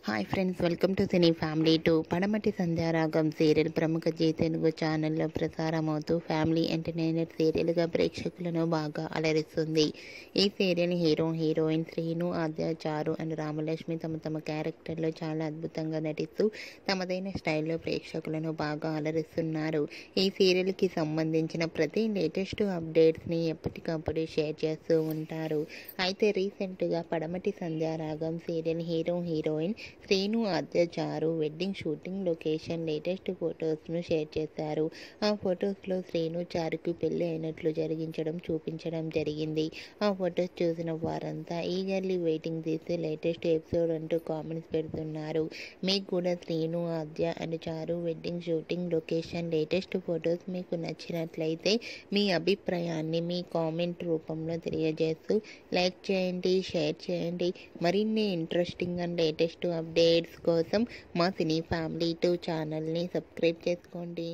Hi friends, welcome to cine family 2. పడమటి Sandhyaragam serial ప్రముఖ G Telugu ఛానల్లో ప్రసారమవుతూ ఫ్యామిలీ ఎంటర్టైనర్ సీరియల్గా ప్రేక్షకులను బాగా అలరిస్తుంది. ఈ సీరియల్ హీరోయిన్ శ్రీను, ఆద్య, చారు అండ్ రామలక్ష్మి తమ క్యారెక్టర్లో చాలా అద్భుతంగా నటిస్తూ తమదైన స్టైల్లో ప్రేక్షకులను బాగా అలరిస్తున్నారు. ఈ సీరియల్కి సంబంధించిన ప్రతి లేటెస్ట్ అప్డేట్స్ని ఎప్పటికప్పుడు షేర్ చేస్తూ ఉంటారు. అయితే రీసెంట్గా Padamati Sandhyaragam serial heroine Sreenu, Aadya, Charu wedding shooting location latest ఫొటోస్ను షేర్ చేశారు. ఆ ఫొటోస్లో శ్రీను, చారుకి పెళ్లి అయినట్లు చూపించడం జరిగింది. ఆ ఫొటోస్ చూసిన వారంతా ఈగర్లీ వెయిటింగ్ చేసే లేటెస్ట్ ఎపిసోడ్ అంటూ కామెంట్స్ పెడుతున్నారు. మీకు కూడా శ్రీను, ఆద్య అండ్ చారు wedding shooting location latest photos మీకు నచ్చినట్లయితే మీ అభిప్రాయాన్ని మీ కామెంట్ రూపంలో తెలియజేస్తూ లైక్ చేయండి, షేర్ చేయండి. మరిన్ని ఇంట్రెస్టింగ్ అండ్ లేటెస్ట్ అప్డేట్స్ కోసం మా సినీ ఫ్యామిలీ 2 ఛానల్ని సబ్స్క్రైబ్ చేసుకోండి.